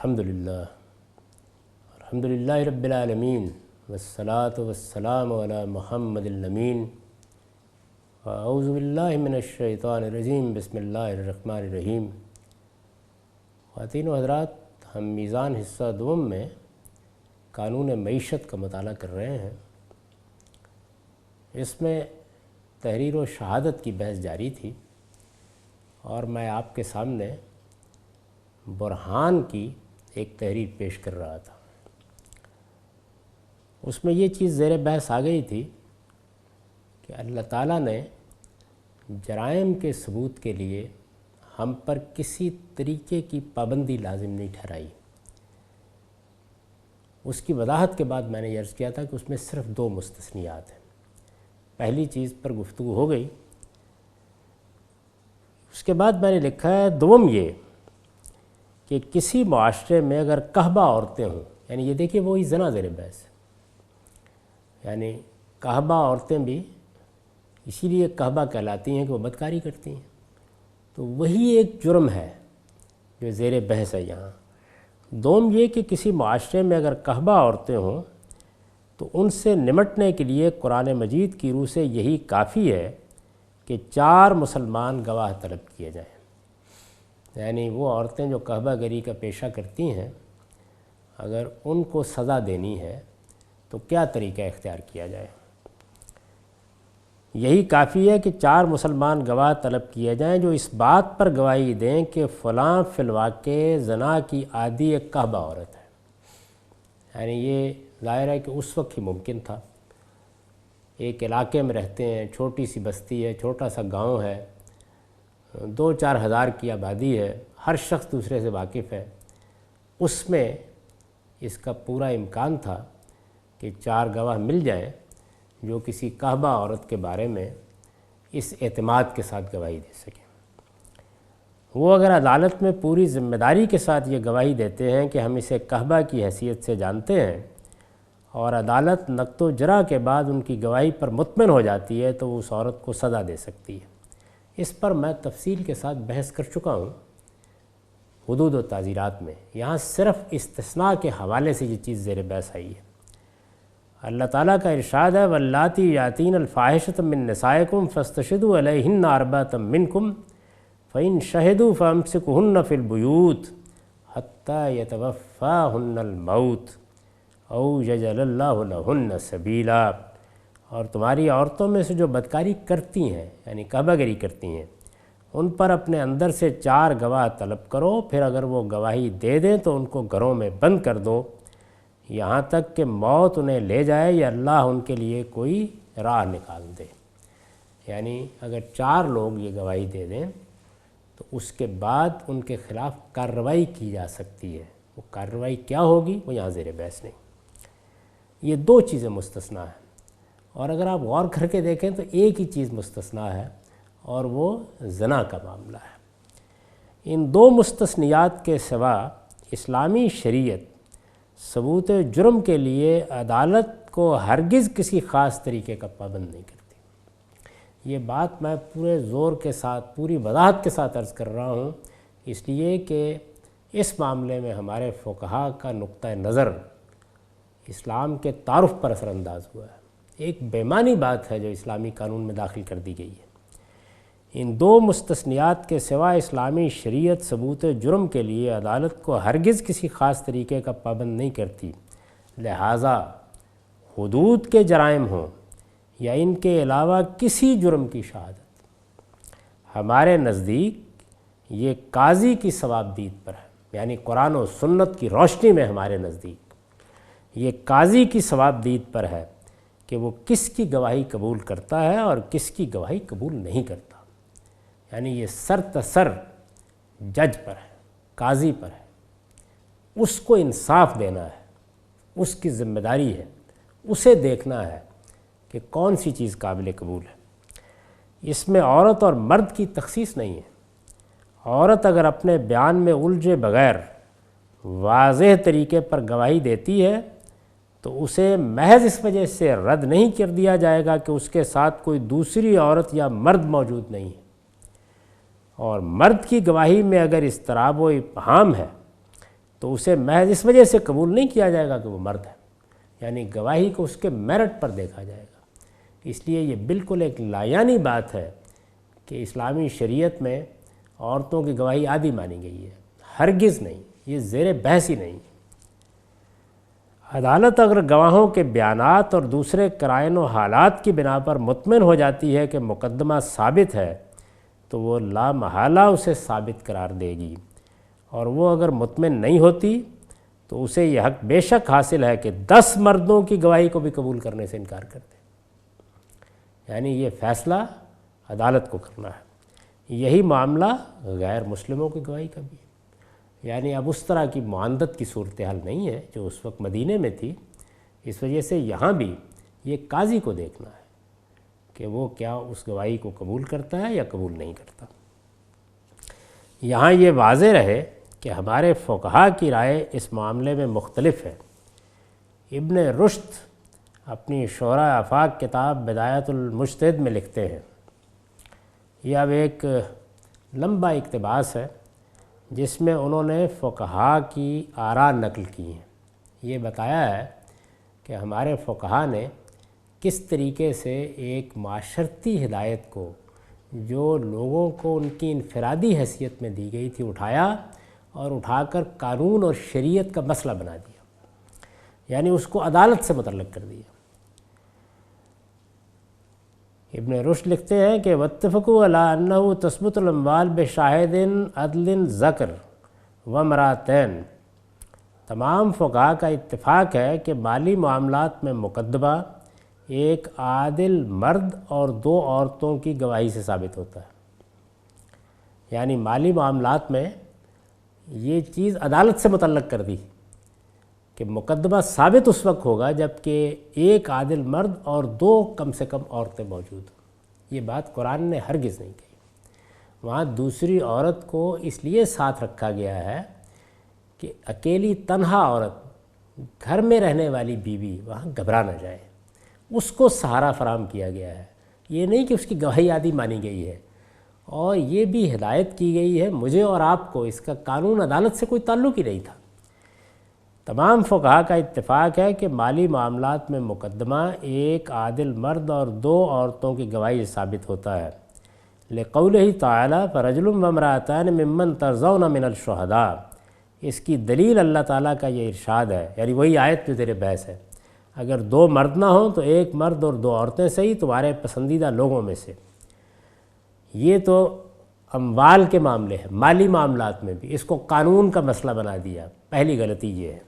الحمدللہ رب العالمین والصلاة والسلام علی محمد الامین اعوذ باللہ من الشیطان الرجیم بسم اللہ الرحمن الرحیم۔ خواتین و حضرات، ہم میزان حصہ دوم میں قانون معیشت کا مطالعہ کر رہے ہیں۔ اس میں تحریر و شہادت کی بحث جاری تھی اور میں آپ کے سامنے برہان کی ایک تحریر پیش کر رہا تھا۔ اس میں یہ چیز زیر بحث آ گئی تھی کہ اللہ تعالیٰ نے جرائم کے ثبوت کے لیے ہم پر کسی طریقے کی پابندی لازم نہیں ٹھہرائی۔ اس کی وضاحت کے بعد میں نے عرض کیا تھا کہ اس میں صرف دو مستثنیات ہیں۔ پہلی چیز پر گفتگو ہو گئی، اس کے بعد میں نے لکھا ہے دوم یہ کہ کسی معاشرے میں اگر قحبہ عورتیں ہوں، یعنی یہ دیکھیے وہی زنا زیر بحث ہے، یعنی قحبہ عورتیں بھی اسی لیے قحبہ کہلاتی ہیں کہ وہ بدکاری کرتی ہیں، تو وہی ایک جرم ہے جو زیر بحث ہے یہاں۔ دوم یہ کہ کسی معاشرے میں اگر قحبہ عورتیں ہوں تو ان سے نمٹنے کے لیے قرآن مجید کی روح سے یہی کافی ہے کہ 4 مسلمان گواہ طلب کیے جائیں۔ یعنی وہ عورتیں جو قحبہ گری کا پیشہ کرتی ہیں، اگر ان کو سزا دینی ہے تو کیا طریقہ اختیار کیا جائے؟ یہی کافی ہے کہ 4 مسلمان گواہ طلب کیے جائیں جو اس بات پر گواہی دیں کہ فلاں فی الواقع زنا کی عادی ایک قحبہ عورت ہے۔ یعنی یہ ظاہر ہے کہ اس وقت ہی ممکن تھا، ایک علاقے میں رہتے ہیں، چھوٹی سی بستی ہے، چھوٹا سا گاؤں ہے، 2-4 ہزار کی آبادی ہے، ہر شخص دوسرے سے واقف ہے، اس میں اس کا پورا امکان تھا کہ 4 گواہ مل جائیں جو کسی قحبہ عورت کے بارے میں اس اعتماد کے ساتھ گواہی دے سکیں۔ وہ اگر عدالت میں پوری ذمہ داری کے ساتھ یہ گواہی دیتے ہیں کہ ہم اسے قحبہ کی حیثیت سے جانتے ہیں، اور عدالت نقد و جرح کے بعد ان کی گواہی پر مطمئن ہو جاتی ہے، تو اس عورت کو سزا دے سکتی ہے۔ اس پر میں تفصیل کے ساتھ بحث کر چکا ہوں حدود و تعزیرات میں، یہاں صرف استثناء کے حوالے سے یہ چیز زیر بحث آئی ہے۔ اللہ تعالیٰ کا ارشاد ہے واللاتی یاتین الفاحشۃ من نسائکم فاستشہدوا علیہن 4 منکم فإن شہدوا فامسکوہن فی البیوت حتی یتوفاہن الموت او یجعل اللہ لہن سبیلا۔ اور تمہاری عورتوں میں سے جو بدکاری کرتی ہیں، یعنی قحبہ گری کرتی ہیں، ان پر اپنے اندر سے 4 گواہ طلب کرو، پھر اگر وہ گواہی دے دیں تو ان کو گھروں میں بند کر دو یہاں تک کہ موت انہیں لے جائے یا اللہ ان کے لیے کوئی راہ نکال دے۔ یعنی اگر 4 لوگ یہ گواہی دے دیں تو اس کے بعد ان کے خلاف کارروائی کی جا سکتی ہے۔ وہ کارروائی کیا ہوگی وہ یہاں زیر بحث نہیں۔ یہ 2 چیزیں مستثنیٰ ہیں، اور اگر آپ غور کر کے دیکھیں تو ایک ہی چیز مستثنیٰ ہے، اور وہ زنا کا معاملہ ہے۔ ان 2 مستثنیات کے سوا اسلامی شریعت ثبوت جرم کے لیے عدالت کو ہرگز کسی خاص طریقے کا پابند نہیں کرتی۔ یہ بات میں پورے زور کے ساتھ، پوری وضاحت کے ساتھ عرض کر رہا ہوں، اس لیے کہ اس معاملے میں ہمارے فقہاء کا نقطہ نظر اسلام کے تعارف پر اثر انداز ہوا ہے۔ ایک بےمانی بات ہے جو اسلامی قانون میں داخل کر دی گئی ہے۔ ان 2 مستثنیات کے سوا اسلامی شریعت ثبوت جرم کے لیے عدالت کو ہرگز کسی خاص طریقے کا پابند نہیں کرتی، لہٰذا حدود کے جرائم ہوں یا ان کے علاوہ کسی جرم کی شہادت ہمارے نزدیک یہ قاضی کی ثوابدید پر ہے، یعنی قرآن و سنت کی روشنی میں ہمارے نزدیک یہ قاضی کی ثوابدید پر ہے کہ وہ کس کی گواہی قبول کرتا ہے اور کس کی گواہی قبول نہیں کرتا۔ یعنی یہ سر تسر جج پر ہے، قاضی پر ہے، اس کو انصاف دینا ہے، اس کی ذمہ داری ہے، اسے دیکھنا ہے کہ کون سی چیز قابل قبول ہے۔ اس میں عورت اور مرد کی تخصیص نہیں ہے۔ عورت اگر اپنے بیان میں الجھے بغیر واضح طریقے پر گواہی دیتی ہے تو اسے محض اس وجہ سے رد نہیں کر دیا جائے گا کہ اس کے ساتھ کوئی دوسری عورت یا مرد موجود نہیں ہے، اور مرد کی گواہی میں اگر اضطراب و ابہام ہے تو اسے محض اس وجہ سے قبول نہیں کیا جائے گا کہ وہ مرد ہے، یعنی گواہی کو اس کے میرٹ پر دیکھا جائے گا۔ اس لیے یہ بالکل ایک لایانی بات ہے کہ اسلامی شریعت میں عورتوں کی گواہی عادی مانی گئی ہے، ہرگز نہیں، یہ زیر بحث ہی نہیں۔ عدالت اگر گواہوں کے بیانات اور دوسرے قرائن و حالات کی بنا پر مطمئن ہو جاتی ہے کہ مقدمہ ثابت ہے تو وہ لا محالہ اسے ثابت قرار دے گی، اور وہ اگر مطمئن نہیں ہوتی تو اسے یہ حق بے شک حاصل ہے کہ 10 مردوں کی گواہی کو بھی قبول کرنے سے انکار کر دے، یعنی یہ فیصلہ عدالت کو کرنا ہے۔ یہی معاملہ غیر مسلموں کی گواہی کا بھی ہے، یعنی اب اس طرح کی معاندت کی صورتحال نہیں ہے جو اس وقت مدینے میں تھی۔ اس وجہ سے یہاں بھی یہ قاضی کو دیکھنا ہے کہ وہ کیا اس گواہی کو قبول کرتا ہے یا قبول نہیں کرتا۔ یہاں یہ واضح رہے کہ ہمارے فقہا کی رائے اس معاملے میں مختلف ہے۔ ابن رشد اپنی شورۂ آفاق کتاب بدایت المجتہد میں لکھتے ہیں، یہ اب ایک لمبا اقتباس ہے جس میں انہوں نے فقہا کی آراء نقل کی ہیں۔ یہ بتایا ہے کہ ہمارے فقہا نے کس طریقے سے ایک معاشرتی ہدایت کو جو لوگوں کو ان کی انفرادی حیثیت میں دی گئی تھی اٹھایا اور اٹھا کر قانون اور شریعت کا مسئلہ بنا دیا، یعنی اس کو عدالت سے متعلق کر دیا۔ ابن رشد لکھتے ہیں کہ واتفقوا علی انہ تثبت الاموال بشاہد عدل ذکر وامرأتین، تمام فقہا کا اتفاق ہے کہ مالی معاملات میں مقدمہ ایک عادل مرد اور 2 عورتوں کی گواہی سے ثابت ہوتا ہے، یعنی مالی معاملات میں یہ چیز عدالت سے متعلق کر دی کہ مقدمہ ثابت اس وقت ہوگا جب کہ ایک عادل مرد اور 2 کم سے کم عورتیں موجود ہوں۔ یہ بات قرآن نے ہرگز نہیں کہی۔ وہاں دوسری عورت کو اس لیے ساتھ رکھا گیا ہے کہ اکیلی تنہا عورت، گھر میں رہنے والی بیوی وہاں گھبرا نہ جائے، اس کو سہارا فراہم کیا گیا ہے۔ یہ نہیں کہ اس کی گواہی عادی مانی گئی ہے، اور یہ بھی ہدایت کی گئی ہے مجھے اور آپ کو، اس کا قانون عدالت سے کوئی تعلق ہی نہیں تھا۔ تمام فقہا کا اتفاق ہے کہ مالی معاملات میں مقدمہ ایک عادل مرد اور 2 عورتوں کی گواہی سے ثابت ہوتا ہے، لقولہ تعالی فرجل وامرأتان ممن ترضون من الشہداء۔ اس کی دلیل اللہ تعالیٰ کا یہ ارشاد ہے، یعنی وہی آیت جو تیرے بحث ہے، اگر 2 مرد نہ ہوں تو 1 مرد اور 2 عورتیں صحیح تمہارے پسندیدہ لوگوں میں سے۔ یہ تو اموال کے معاملے ہیں، مالی معاملات میں بھی اس کو قانون کا مسئلہ بنا دیا۔ پہلی غلطی یہ ہے۔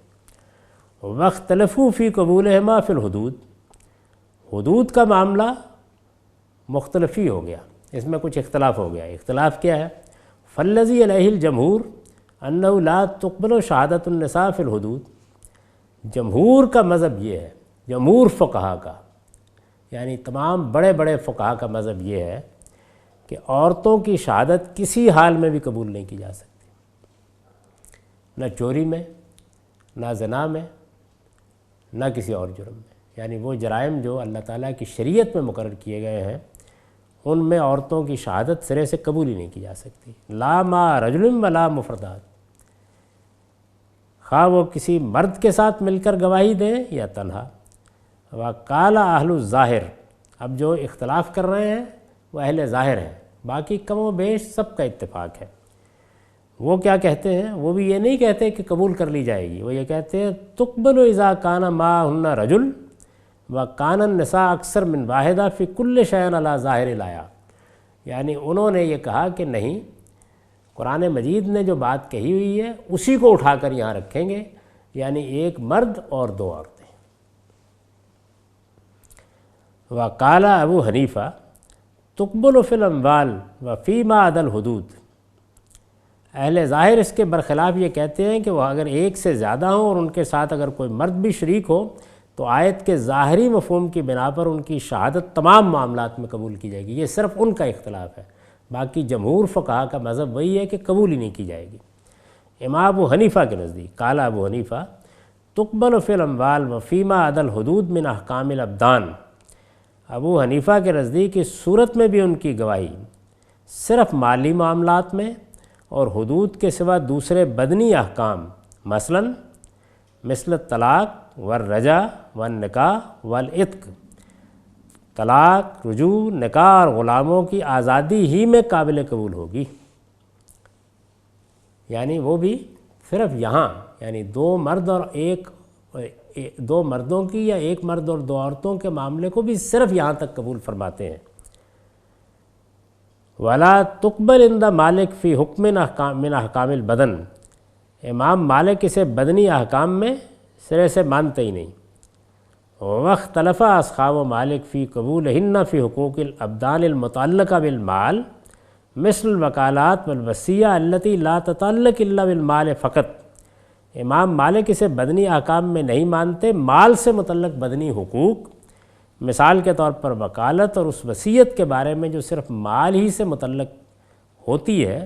واختلفوا فی قبولہما فی الحدود، حدود کا معاملہ مختلف ہی ہو گیا، اس میں کچھ اختلاف ہو گیا۔ اختلاف کیا ہے؟ فالذی علیہ الجمہور انہ لا تقبل شہادۃ النساء فی الحدود، جمہور کا مذہب یہ ہے، جمہور فقہا کا، یعنی تمام بڑے بڑے فقہا کا مذہب یہ ہے کہ عورتوں کی شہادت کسی حال میں بھی قبول نہیں کی جا سکتی، نہ چوری میں، نہ زنا میں، نہ کسی اور جرم میں، یعنی وہ جرائم جو اللہ تعالیٰ کی شریعت میں مقرر کیے گئے ہیں ان میں عورتوں کی شہادت سرے سے قبول ہی نہیں کی جا سکتی، لا ما رجل ولا مفردات، خواہ وہ کسی مرد کے ساتھ مل کر گواہی دیں یا تنہا۔ وقال اہل الظاہر، اب جو اختلاف کر رہے ہیں وہ اہل ظاہر ہیں، باقی کم و بیش سب کا اتفاق ہے۔ وہ کیا کہتے ہیں؟ وہ بھی یہ نہیں کہتے کہ قبول کر لی جائے گی، وہ یہ کہتے ہیں تقبل اذا کان معہن رجل وکان النساء اکثر من واحدہ فی کل شیء علی ظاہر الآیہ، یعنی انہوں نے یہ کہا کہ نہیں، قرآن مجید نے جو بات کہی ہوئی ہے اسی کو اٹھا کر یہاں رکھیں گے، یعنی 1 مرد اور 2 عورتیں۔ وقال ابو حنیفہ تقبل فی الاموال وفیما عدا الحدود، اہل ظاہر اس کے برخلاف یہ کہتے ہیں کہ وہ اگر 1 سے زیادہ ہوں اور ان کے ساتھ اگر کوئی مرد بھی شریک ہو تو آیت کے ظاہری مفہوم کی بنا پر ان کی شہادت تمام معاملات میں قبول کی جائے گی۔ یہ صرف ان کا اختلاف ہے، باقی جمہور فقہا کا مذہب وہی ہے کہ قبول ہی نہیں کی جائے گی۔ امام ابو حنیفہ کے نزدیک قال ابو حنیفہ تقبل فی الاموال وفیما عدا الحدود من احکام الابدان، ابو حنیفہ کے نزدیک اس صورت میں بھی ان کی گواہی صرف مالی معاملات میں اور حدود کے سوا دوسرے بدنی احکام مثلاً مثل طلاق والرجا والنکاح والعتق، طلاق، رجوع، نکاح اور غلاموں کی آزادی ہی میں قابل قبول ہوگی، یعنی وہ بھی صرف یہاں، یعنی دو مردوں کی یا ایک مرد اور دو عورتوں کے معاملے کو بھی صرف یہاں تک قبول فرماتے ہیں۔ ولا تقبل عند مالک فی حکم من احکام البدن، امام مالک اسے بدنی احکام میں سرے سے مانتے ہی نہیں۔ واختلف اصحاب مالک فی قبولہن فی حقوق الابدان المتعلقہ بالمال مثل الوکالات والوصیہ التی لا تتعلق الا بالمال فقط، امام مالک اسے بدنی احکام میں نہیں مانتے مال سے متعلق بدنی حقوق، مثال کے طور پر وکالت اور اس وصیت کے بارے میں جو صرف مال ہی سے متعلق ہوتی ہے،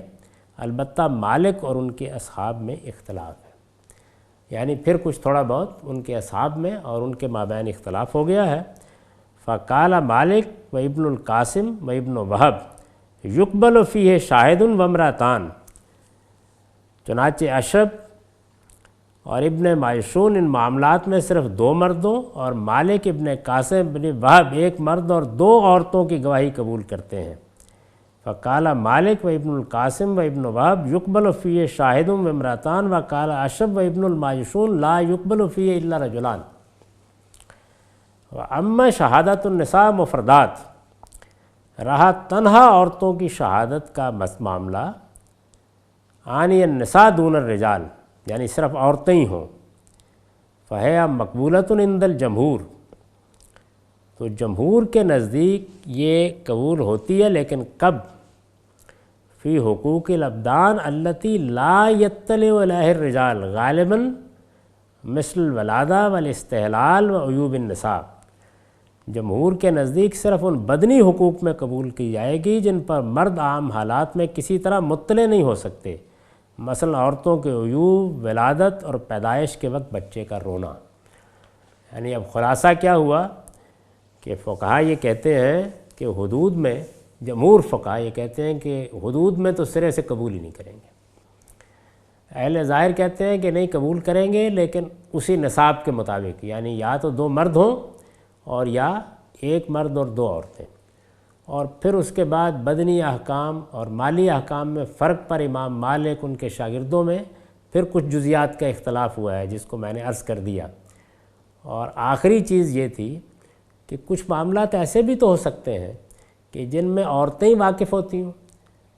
البتہ مالک اور ان کے اصحاب میں اختلاف ہے، یعنی پھر کچھ تھوڑا بہت ان کے اصحاب میں اور ان کے مابین اختلاف ہو گیا ہے۔ فقال مالک و ابن القاسم و ابن وہب یقبل فیہ شاہد و امرأتان، چنانچہ اشرف اور ابن مایشون ان معاملات میں صرف دو مردوں اور مالک ابن قاسم ابن وہب ایک مرد اور دو عورتوں کی گواہی قبول کرتے ہیں۔ فقال مالک و ابن القاسم و ابن وہب یقبل فیہ شاہد و امرأتان، وقال اشرف و ابن المایشون لا یقبل فیہ الا رجلان۔ واما شہادت النساء مفردات، رہا تنہا عورتوں کی شہادت کا معاملہ، آنی النساء دون الرجال، یعنی صرف عورتیں ہی ہوں، فہی مقبولۃ عند الجمہور، تو جمہور کے نزدیک یہ قبول ہوتی ہے، لیکن کب؟ فی حقوق الابدان التی لا یطلع علیہ الرجال غالباً مثل الولادہ والاستحلال و عیوب النساء، جمہور کے نزدیک صرف ان بدنی حقوق میں قبول کی جائے گی جن پر مرد عام حالات میں کسی طرح مطلع نہیں ہو سکتے، مثلا عورتوں کے عیوب، ولادت اور پیدائش کے وقت بچے کا رونا۔ یعنی اب خلاصہ کیا ہوا کہ فقہا یہ کہتے ہیں کہ حدود میں، جمہور فقہا یہ کہتے ہیں کہ حدود میں تو سرے سے قبول ہی نہیں کریں گے، اہل ظاہر کہتے ہیں کہ نہیں قبول کریں گے لیکن اسی نصاب کے مطابق، یعنی یا تو دو مرد ہوں اور یا ایک مرد اور دو عورتیں، اور پھر اس کے بعد بدنی احکام اور مالی احکام میں فرق پر امام مالک ان کے شاگردوں میں پھر کچھ جزیات کا اختلاف ہوا ہے جس کو میں نے عرض کر دیا۔ اور آخری چیز یہ تھی کہ کچھ معاملات ایسے بھی تو ہو سکتے ہیں کہ جن میں عورتیں ہی واقف ہوتی ہوں،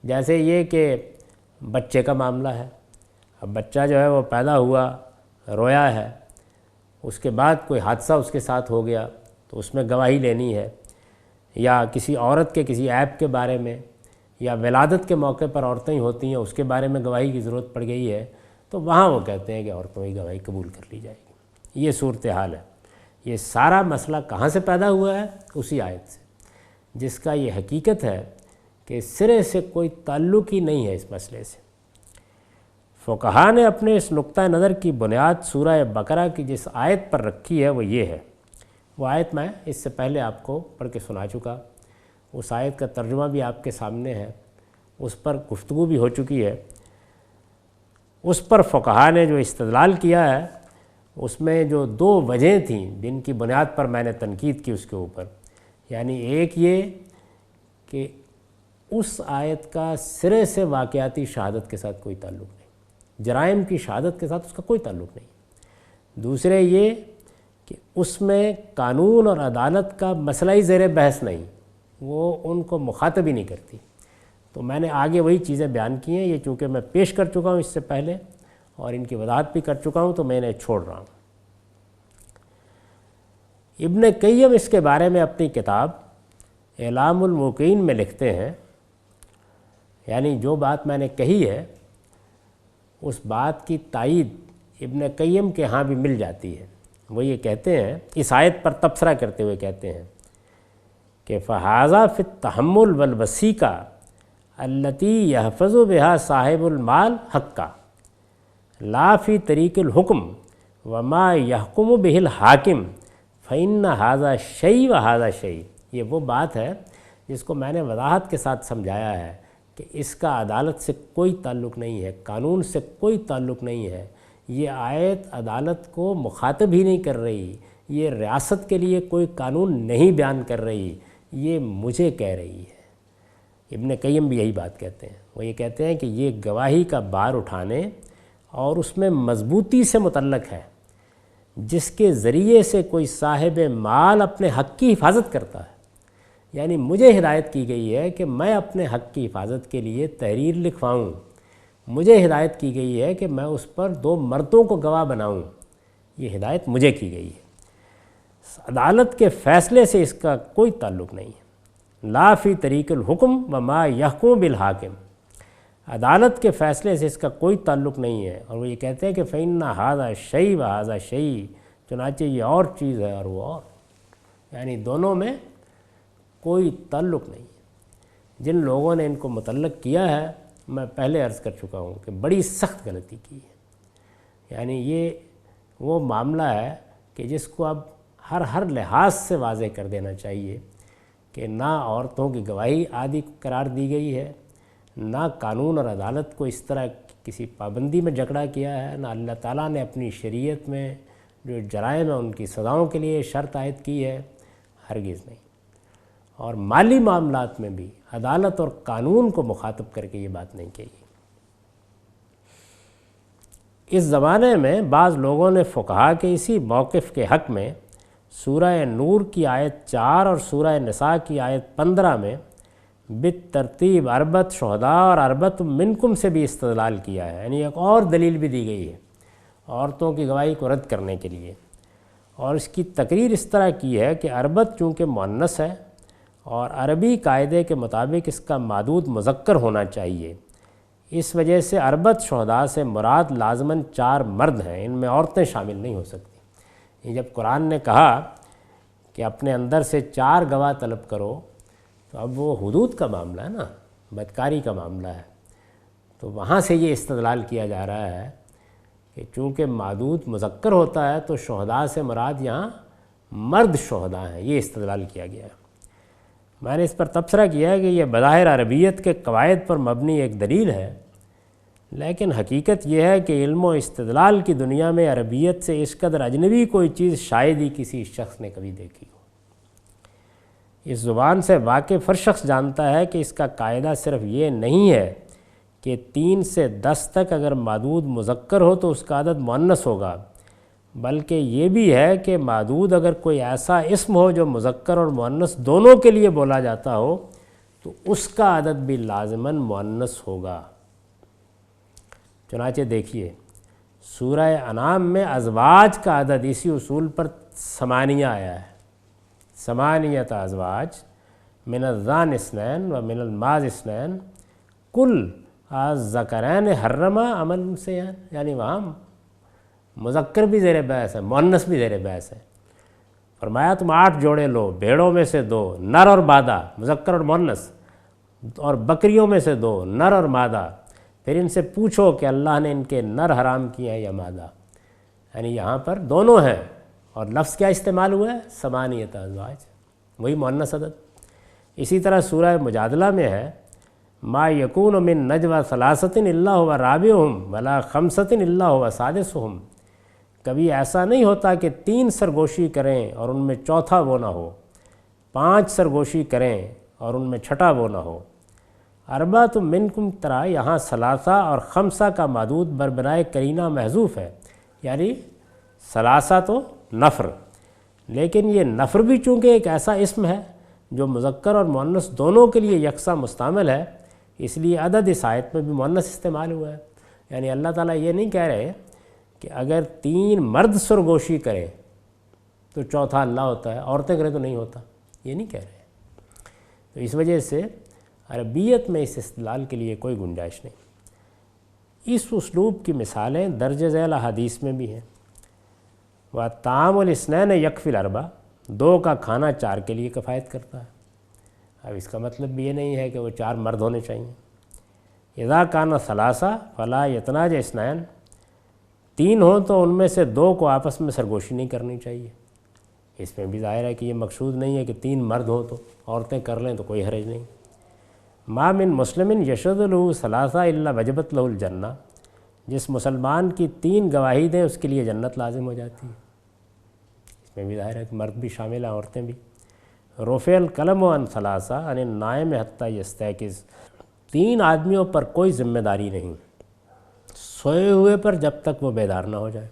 جیسے یہ کہ بچے کا معاملہ ہے، اب بچہ جو ہے وہ پیدا ہوا، رویا ہے، اس کے بعد کوئی حادثہ اس کے ساتھ ہو گیا تو اس میں گواہی لینی ہے، یا کسی عورت کے کسی عیب کے بارے میں، یا ولادت کے موقع پر عورتیں ہی ہوتی ہیں اس کے بارے میں گواہی کی ضرورت پڑ گئی ہے، تو وہاں وہ کہتے ہیں کہ عورتوں کی گواہی قبول کر لی جائے گی۔ یہ صورتحال ہے۔ یہ سارا مسئلہ کہاں سے پیدا ہوا ہے؟ اسی آیت سے، جس کا یہ حقیقت ہے کہ سرے سے کوئی تعلق ہی نہیں ہے اس مسئلے سے۔ فقہا نے اپنے اس نقطہ نظر کی بنیاد سورہ بقرہ کی جس آیت پر رکھی ہے وہ یہ ہے، وہ آیت میں اس سے پہلے آپ کو پڑھ کے سنا چکا، اس آیت کا ترجمہ بھی آپ کے سامنے ہے، اس پر گفتگو بھی ہو چکی ہے۔ اس پر فقہا نے جو استدلال کیا ہے اس میں جو دو وجہیں تھیں جن کی بنیاد پر میں نے تنقید کی اس کے اوپر، یعنی ایک یہ کہ اس آیت کا سرے سے واقعاتی شہادت کے ساتھ کوئی تعلق نہیں، جرائم کی شہادت کے ساتھ اس کا کوئی تعلق نہیں۔ دوسرے یہ کہ اس میں قانون اور عدالت کا مسئلہ ہی زیر بحث نہیں، وہ ان کو مخاطب ہی نہیں کرتی۔ تو میں نے آگے وہی چیزیں بیان کی ہیں، یہ چونکہ میں پیش کر چکا ہوں اس سے پہلے اور ان کی وضاحت بھی کر چکا ہوں تو میں انہیں چھوڑ رہا ہوں۔ ابن قیم اس کے بارے میں اپنی کتاب اعلام الموقعین میں لکھتے ہیں، یعنی جو بات میں نے کہی ہے اس بات کی تائید ابن قیم کے ہاں بھی مل جاتی ہے۔ وہ یہ کہتے ہیں، اس آیت پر تبصرہ کرتے ہوئے کہتے ہیں کہ فہذا فی التحمل والوثیقہ التی یحفظ بہا صاحب المال حقہ لا فی طریق الحکم وما یحکم بہ الحاکم فإن ھذا شیء وھذا شیء۔ یہ وہ بات ہے جس کو میں نے وضاحت کے ساتھ سمجھایا ہے کہ اس کا عدالت سے کوئی تعلق نہیں ہے، قانون سے کوئی تعلق نہیں ہے، یہ آیت عدالت کو مخاطب ہی نہیں کر رہی، یہ ریاست کے لیے کوئی قانون نہیں بیان کر رہی، یہ مجھے کہہ رہی ہے۔ ابن قیم بھی یہی بات کہتے ہیں، وہ یہ کہتے ہیں کہ یہ گواہی کا بار اٹھانے اور اس میں مضبوطی سے متعلق ہے، جس کے ذریعے سے کوئی صاحب مال اپنے حق کی حفاظت کرتا ہے۔ یعنی مجھے ہدایت کی گئی ہے کہ میں اپنے حق کی حفاظت کے لیے تحریر لکھواؤں، مجھے ہدایت کی گئی ہے کہ میں اس پر 2 مردوں کو گواہ بناؤں، یہ ہدایت مجھے کی گئی ہے۔ عدالت کے فیصلے سے اس کا کوئی تعلق نہیں ہے۔ لا فی طریق الحکم وما یحکم بالحاکم، عدالت کے فیصلے سے اس کا کوئی تعلق نہیں ہے۔ اور وہ یہ کہتے ہیں کہ فإن ھذا شیء وھذا شیء، چنانچہ یہ اور چیز ہے اور وہ اور، یعنی دونوں میں کوئی تعلق نہیں ہے۔ جن لوگوں نے ان کو متعلق کیا ہے، میں پہلے عرض کر چکا ہوں کہ بڑی سخت غلطی کی ہے۔ یعنی یہ وہ معاملہ ہے کہ جس کو اب ہر لحاظ سے واضح کر دینا چاہیے کہ نہ عورتوں کی گواہی عادی قرار دی گئی ہے، نہ قانون اور عدالت کو اس طرح کسی پابندی میں جکڑا کیا ہے، نہ اللہ تعالیٰ نے اپنی شریعت میں جو جرائم ہیں ان کی سزاؤں کے لیے شرط عائد کی ہے، ہرگز نہیں۔ اور مالی معاملات میں بھی عدالت اور قانون کو مخاطب کر کے یہ بات نہیں کہی۔ اس زمانے میں بعض لوگوں نے فقہا کے اسی موقف کے حق میں سورہ نور کی آیت 4 اور سورہ نساء کی آیت 15 میں بالترتیب اربت شہداء اور اربت منکم سے بھی استدلال کیا ہے، یعنی ایک اور دلیل بھی دی گئی ہے عورتوں کی گواہی کو رد کرنے کے لیے۔ اور اس کی تقریر اس طرح کی ہے کہ اربت چونکہ مؤنث ہے اور عربی قاعدے کے مطابق اس کا مادود مذکر ہونا چاہیے، اس وجہ سے اربت شہداء سے مراد لازماً 4 مرد ہیں، ان میں عورتیں شامل نہیں ہو سکتی۔ یہ جب قرآن نے کہا کہ اپنے اندر سے 4 گواہ طلب کرو، تو اب وہ حدود کا معاملہ ہے نا، بدکاری کا معاملہ ہے، تو وہاں سے یہ استدلال کیا جا رہا ہے کہ چونکہ مادود مذکر ہوتا ہے تو شہداء سے مراد یہاں مرد شہداء ہیں، یہ استدلال کیا گیا ہے۔ میں نے اس پر تبصرہ کیا ہے کہ یہ بظاہر عربیت کے قواعد پر مبنی ایک دلیل ہے، لیکن حقیقت یہ ہے کہ علم و استدلال کی دنیا میں عربیت سے اس قدر اجنبی کوئی چیز شاید ہی کسی شخص نے کبھی دیکھی ہو۔ اس زبان سے واقف ہر شخص جانتا ہے کہ اس کا قاعدہ صرف یہ نہیں ہے کہ 3 سے 10 تک اگر مادود مذکر ہو تو اس کا عدد مؤنث ہوگا، بلکہ یہ بھی ہے کہ مادود اگر کوئی ایسا اسم ہو جو مذکر اور مؤنث دونوں کے لیے بولا جاتا ہو تو اس کا عدد بھی لازماً مؤنث ہوگا۔ چنانچہ دیکھیے سورہ انعام میں ازواج کا عدد اسی اصول پر 8 آیا ہے، 8 ازواج من الذان اثنین و من الماز اثنین کل الذکرین حرم ام الانثیین، یعنی وہاں مذکر بھی زیر بحث ہے، مؤنث بھی زیر بحث ہے۔ فرمایا تم 8 جوڑے لو، بھیڑوں میں سے 2 نر اور مادہ، مذکر اور مؤنث، اور بکریوں میں سے 2 نر اور مادہ، پھر ان سے پوچھو کہ اللہ نے ان کے نر حرام کیے ہیں یا مادہ، یعنی یہاں پر دونوں ہیں، اور لفظ کیا استعمال ہوا ہے؟ 8 ازواج، وہی مؤنث عدد۔ اسی طرح سورہ مجادلہ میں ہے ما یکون من نجوى 3 الا هو رابعهم ولا 5 الا هو سادسهم، کبھی ایسا نہیں ہوتا کہ 3 سرگوشی کریں اور ان میں چوتھا وہ نہ ہو، 5 سرگوشی کریں اور ان میں چھٹا وہ نہ ہو۔ اربعۃ منکم ترا، یہاں 3 اور 5 کا مادود بربنائے کرینہ محذوف ہے، یعنی 3 تو نفر، لیکن یہ نفر بھی چونکہ ایک ایسا اسم ہے جو مذکر اور مؤنث دونوں کے لیے یکساں مستعمل ہے، اس لیے عدد اس آیت میں بھی مؤنث استعمال ہوا ہے۔ یعنی اللہ تعالیٰ یہ نہیں کہہ رہے کہ اگر 3 مرد سرگوشی کریں تو چوتھا اللہ ہوتا ہے، عورتیں کریں تو نہیں ہوتا، یہ نہیں کہہ رہے۔ تو اس وجہ سے عربیت میں اس استدلال کے لیے کوئی گنجائش نہیں۔ اس اسلوب کی مثالیں درج ذیل احادیث میں بھی ہیں۔ وَطَعَامُ الْاثْنَيْنِ يَكْفِي الْأَرْبَعَ، 2 کا کھانا 4 کے لیے کفایت کرتا ہے۔ اب اس کا مطلب بھی یہ نہیں ہے کہ وہ 4 مرد ہونے چاہیے۔ اذا کان 3 فلا یتناج 2، 3 ہوں تو ان میں سے 2 کو آپس میں سرگوشی نہیں کرنی چاہیے۔ اس میں بھی ظاہر ہے کہ یہ مقصود نہیں ہے کہ 3 مرد ہوں تو عورتیں کر لیں تو کوئی حرج نہیں۔ ما من مسلم یشهد له 3 الا وجبت له الجنہ، جس مسلمان کی 3 گواہی دیں اس کے لیے جنت لازم ہو جاتی ہے۔ اس میں بھی ظاہر ہے کہ مرد بھی شامل ہیں، عورتیں بھی۔ رفع القلم عن ثلاثہ عن النائم حتی یستیقظ، 3 آدمیوں پر کوئی ذمہ داری نہیں سوئے ہوئے پر جب تک وہ بیدار نہ ہو جائے۔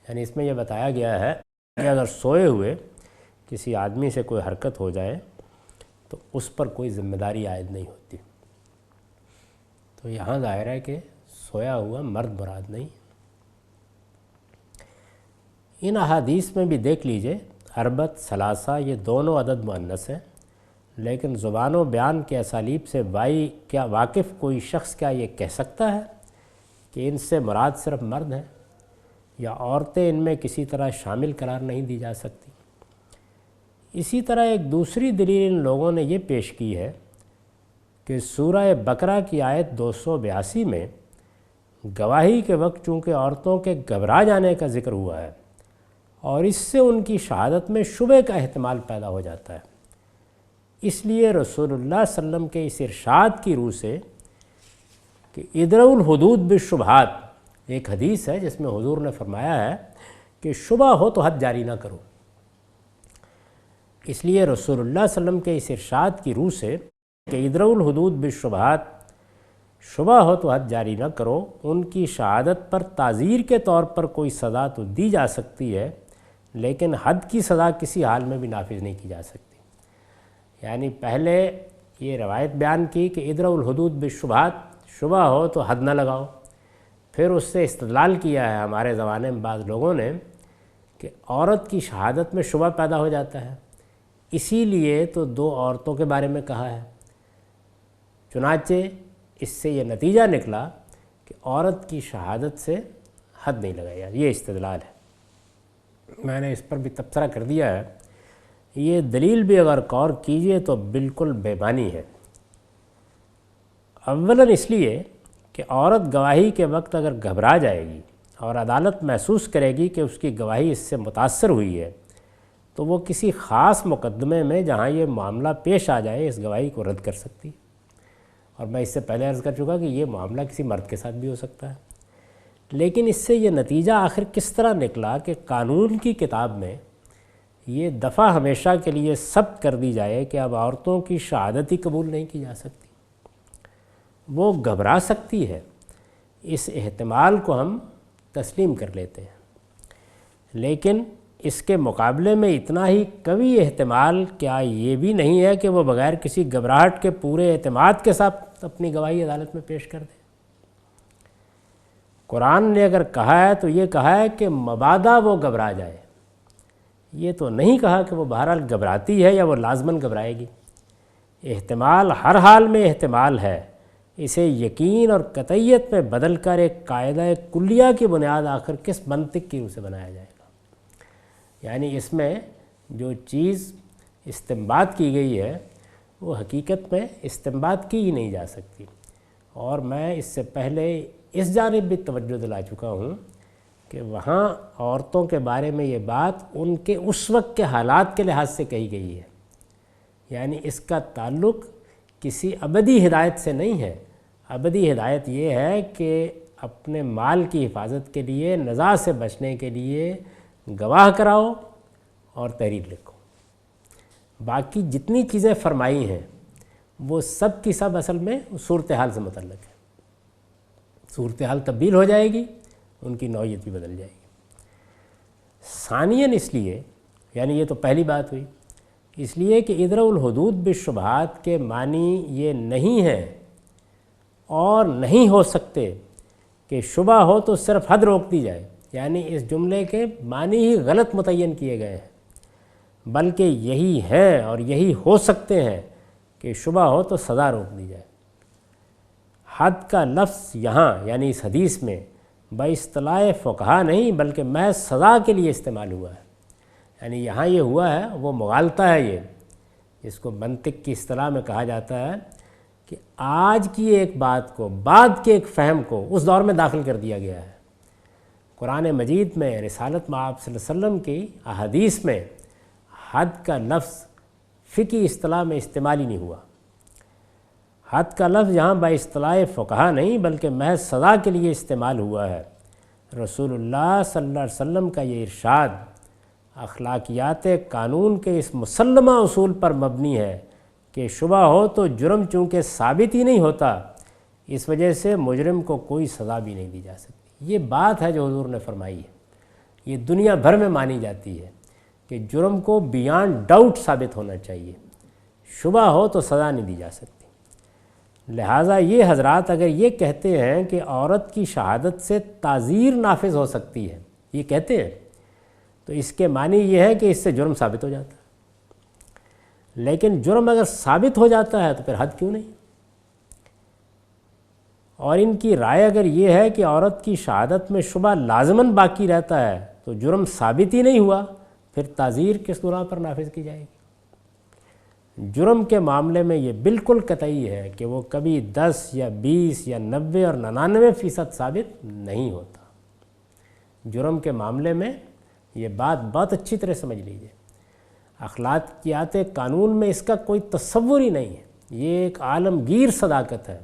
یعنی اس میں یہ بتایا گیا ہے کہ اگر سوئے ہوئے کسی آدمی سے کوئی حرکت ہو جائے تو اس پر کوئی ذمہ داری عائد نہیں ہوتی۔ تو یہاں ظاہر ہے کہ سویا ہوا مرد مراد نہیں۔ ان احادیث میں بھی دیکھ لیجئے، اربت، ثلاثہ، یہ دونوں عدد مؤنث ہیں، لیکن زبان و بیان کے اسالیب سے کیا واقف کوئی شخص کیا یہ کہہ سکتا ہے کہ ان سے مراد صرف مرد ہیں، یا عورتیں ان میں کسی طرح شامل قرار نہیں دی جا سکتی؟ اسی طرح ایک دوسری دلیل ان لوگوں نے یہ پیش کی ہے کہ سورہ بقرہ کی آیت 282 میں گواہی کے وقت چونکہ عورتوں کے گھبرا جانے کا ذکر ہوا ہے اور اس سے ان کی شہادت میں شبہ کا احتمال پیدا ہو جاتا ہے، اس لیے رسول اللہ صلی اللہ علیہ وسلم کے اس ارشاد کی روح سے کہ ادرؤ الحدود بالشبہات، ایک حدیث ہے جس میں حضور نے فرمایا ہے کہ شبہ ہو تو حد جاری نہ کرو، اس لیے رسول اللہ صلی اللہ علیہ وسلم کے اس ارشاد کی روح سے کہ ادرؤ الحدود بالشبہات، شبہ ہو تو حد جاری نہ کرو، ان کی شہادت پر تعزیر کے طور پر کوئی سزا تو دی جا سکتی ہے، لیکن حد کی سزا کسی حال میں بھی نافذ نہیں کی جا سکتی۔ یعنی پہلے یہ روایت بیان کی کہ ادرؤ الحدود بالشبہات، شبہ ہو تو حد نہ لگاؤ، پھر اس سے استدلال کیا ہے ہمارے زمانے میں بعض لوگوں نے کہ عورت کی شہادت میں شبہ پیدا ہو جاتا ہے، اسی لیے تو 2 عورتوں کے بارے میں کہا ہے۔ چنانچہ اس سے یہ نتیجہ نکلا کہ عورت کی شہادت سے حد نہیں لگائی جاتی، یہ استدلال ہے۔ میں نے اس پر بھی تبصرہ کر دیا ہے، یہ دلیل بھی اگر غور کیجئے تو بالکل بے معنی ہے۔ اولاً اس لیے کہ عورت گواہی کے وقت اگر گھبرا جائے گی اور عدالت محسوس کرے گی کہ اس کی گواہی اس سے متاثر ہوئی ہے تو وہ کسی خاص مقدمے میں جہاں یہ معاملہ پیش آ جائے اس گواہی کو رد کر سکتی۔ اور میں اس سے پہلے عرض کر چکا کہ یہ معاملہ کسی مرد کے ساتھ بھی ہو سکتا ہے، لیکن اس سے یہ نتیجہ آخر کس طرح نکلا کہ قانون کی کتاب میں یہ دفعہ ہمیشہ کے لیے ثبت کر دی جائے کہ اب عورتوں کی شہادت ہی قبول نہیں کی جا سکتی۔ وہ گھبرا سکتی ہے، اس احتمال کو ہم تسلیم کر لیتے ہیں، لیکن اس کے مقابلے میں اتنا ہی قوی احتمال کیا یہ بھی نہیں ہے کہ وہ بغیر کسی گھبراہٹ کے پورے اعتماد کے ساتھ اپنی گواہی عدالت میں پیش کر دے؟ قرآن نے اگر کہا ہے تو یہ کہا ہے کہ مبادا وہ گھبرا جائے، یہ تو نہیں کہا کہ وہ بہرحال گھبراتی ہے یا وہ لازماً گھبرائے گی۔ احتمال ہر حال میں احتمال ہے، اسے یقین اور قطعیت میں بدل کر ایک قاعدہ کلیہ کی بنیاد آخر کس منطق کی روح سے بنایا جائے گا؟ یعنی اس میں جو چیز استنباط کی گئی ہے وہ حقیقت میں استنباط کی ہی نہیں جا سکتی۔ اور میں اس سے پہلے اس جانب بھی توجہ دلا چکا ہوں کہ وہاں عورتوں کے بارے میں یہ بات ان کے اس وقت کے حالات کے لحاظ سے کہی گئی ہے، یعنی اس کا تعلق کسی ابدی ہدایت سے نہیں ہے۔ ابدی ہدایت یہ ہے کہ اپنے مال کی حفاظت کے لیے، نزاع سے بچنے کے لیے گواہ کراؤ اور تحریر لکھو۔ باقی جتنی چیزیں فرمائی ہیں وہ سب کی سب اصل میں صورتحال سے متعلق ہے۔ صورتحال تبدیل ہو جائے گی، ان کی نوعیت بھی بدل جائے گی۔ ثانیاً اس لیے، یعنی یہ تو پہلی بات ہوئی، اس لیے کہ ادرؤ الحدود بالشبہات کے معنی یہ نہیں ہے اور نہیں ہو سکتے کہ شبہ ہو تو صرف حد روک دی جائے، یعنی اس جملے کے معنی ہی غلط متعین کیے گئے ہیں، بلکہ یہی ہے اور یہی ہو سکتے ہیں کہ شبہ ہو تو سزا روک دی جائے۔ حد کا لفظ یہاں یعنی اس حدیث میں باصطلاح فقہا نہیں بلکہ محض سزا کے لیے استعمال ہوا ہے، یعنی یہاں یہ ہوا ہے وہ مغالطہ ہے، یہ جس کو منطق کی اصطلاح میں کہا جاتا ہے کہ آج کی ایک بات کو بعد کے ایک فہم کو اس دور میں داخل کر دیا گیا ہے۔ قرآن مجید میں رسالت مآب صلی اللہ علیہ وسلم کی احادیث میں حد کا لفظ فقہی اصطلاح میں استعمال ہی نہیں ہوا۔ حد کا لفظ یہاں باصطلاح فقہا نہیں بلکہ محض سزا کے لیے استعمال ہوا ہے۔ رسول اللہ صلی اللہ علیہ وسلم کا یہ ارشاد اخلاقیات قانون کے اس مسلمہ اصول پر مبنی ہے کہ شبہ ہو تو جرم چونکہ ثابت ہی نہیں ہوتا، اس وجہ سے مجرم کو کوئی سزا بھی نہیں دی جا سکتی۔ یہ بات ہے جو حضور نے فرمائی ہے، یہ دنیا بھر میں مانی جاتی ہے کہ جرم کو بیانڈ ڈاؤٹ ثابت ہونا چاہیے، شبہ ہو تو سزا نہیں دی جا سکتی۔ لہٰذا یہ حضرات اگر یہ کہتے ہیں کہ عورت کی شہادت سے تعزیر نافذ ہو سکتی ہے، یہ کہتے ہیں، تو اس کے معنی یہ ہے کہ اس سے جرم ثابت ہو جاتا ہے۔ لیکن جرم اگر ثابت ہو جاتا ہے تو پھر حد کیوں نہیں؟ اور ان کی رائے اگر یہ ہے کہ عورت کی شہادت میں شبہ لازماً باقی رہتا ہے تو جرم ثابت ہی نہیں ہوا، پھر تعزیر کس گناہ پر نافذ کی جائے گی؟ جرم کے معاملے میں یہ بالکل قطعی ہے کہ وہ کبھی 10 یا 20 یا 90 اور 99% ثابت نہیں ہوتا۔ جرم کے معاملے میں یہ بات بہت اچھی طرح سمجھ لیجیے، اخلاقیات قانون میں اس کا کوئی تصور ہی نہیں ہے۔ یہ ایک عالمگیر صداقت ہے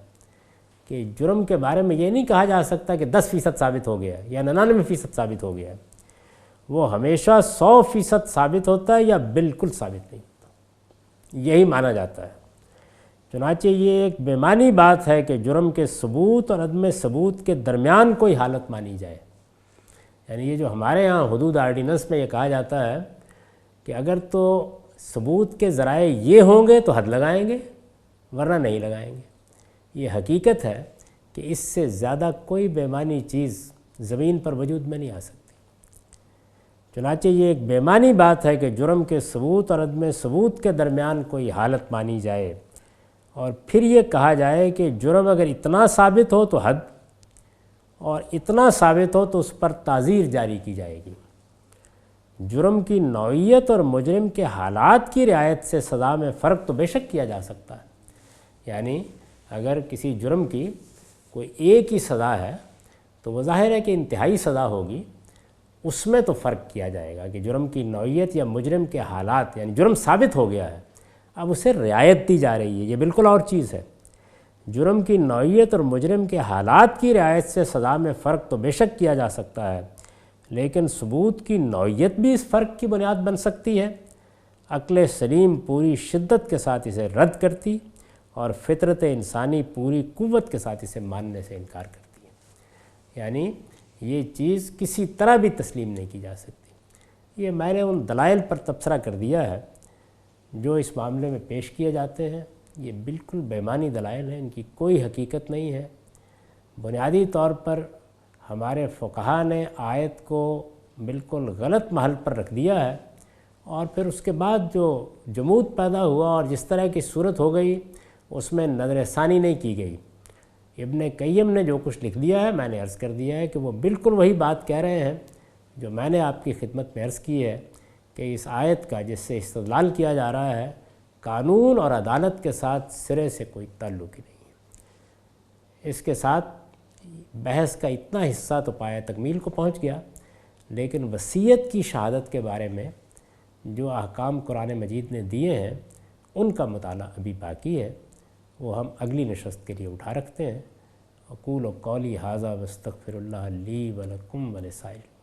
کہ جرم کے بارے میں یہ نہیں کہا جا سکتا کہ 10% ثابت ہو گیا یا 99% ثابت ہو گیا، وہ ہمیشہ 100% ثابت ہوتا ہے یا بالکل ثابت نہیں ہوتا، یہی مانا جاتا ہے۔ چنانچہ یہ ایک بے معنی بات ہے کہ جرم کے ثبوت اور عدم ثبوت کے درمیان کوئی حالت مانی جائے۔ یعنی یہ جو ہمارے ہاں حدود آرڈیننس میں یہ کہا جاتا ہے کہ اگر تو ثبوت کے ذرائع یہ ہوں گے تو حد لگائیں گے ورنہ نہیں لگائیں گے۔ یہ حقیقت ہے کہ اس سے زیادہ کوئی بے معنی چیز زمین پر وجود میں نہیں آ سکتی۔ چنانچہ یہ ایک بے معنی بات ہے کہ جرم کے ثبوت اور عدم ثبوت کے درمیان کوئی حالت مانی جائے اور پھر یہ کہا جائے کہ جرم اگر اتنا ثابت ہو تو حد، اور اتنا ثابت ہو تو اس پر تعزیر جاری کی جائے گی۔ جرم کی نوعیت اور مجرم کے حالات کی رعایت سے سزا میں فرق تو بے شک کیا جا سکتا ہے۔ یعنی اگر کسی جرم کی کوئی ایک ہی سزا ہے تو وہ ظاہر ہے کہ انتہائی سزا ہوگی، اس میں تو فرق کیا جائے گا کہ جرم کی نوعیت یا مجرم کے حالات، یعنی جرم ثابت ہو گیا ہے اب اسے رعایت دی جا رہی ہے، یہ بالکل اور چیز ہے۔ جرم کی نوعیت اور مجرم کے حالات کی رعایت سے سزا میں فرق تو بے شک کیا جا سکتا ہے، لیکن ثبوت کی نوعیت بھی اس فرق کی بنیاد بن سکتی ہے۔ عقل سلیم پوری شدت کے ساتھ اسے رد کرتی اور فطرت انسانی پوری قوت کے ساتھ اسے ماننے سے انکار کرتی ہے۔ یعنی یہ چیز کسی طرح بھی تسلیم نہیں کی جا سکتی۔ یہ میں نے ان دلائل پر تبصرہ کر دیا ہے جو اس معاملے میں پیش کیے جاتے ہیں، یہ بالکل بے معنی دلائل ہیں، ان کی کوئی حقیقت نہیں ہے۔ بنیادی طور پر ہمارے فقہا نے آیت کو بالکل غلط محل پر رکھ دیا ہے، اور پھر اس کے بعد جو جمود پیدا ہوا اور جس طرح کی صورت ہو گئی اس میں نظر ثانی نہیں کی گئی۔ ابن قیم نے جو کچھ لکھ دیا ہے میں نے عرض کر دیا ہے کہ وہ بالکل وہی بات کہہ رہے ہیں جو میں نے آپ کی خدمت میں عرض کی ہے کہ اس آیت کا جس سے استدلال کیا جا رہا ہے قانون اور عدالت کے ساتھ سرے سے کوئی تعلق ہی نہیں ہے۔ اس کے ساتھ بحث کا اتنا حصہ تو پایہ تکمیل کو پہنچ گیا، لیکن وصیت کی شہادت کے بارے میں جو احکام قرآن مجید نے دیے ہیں ان کا مطالعہ ابھی باقی ہے، وہ ہم اگلی نشست کے لیے اٹھا رکھتے ہیں۔ اقول قولی ھذا واستغفر اللہ لی ولکم ولسائر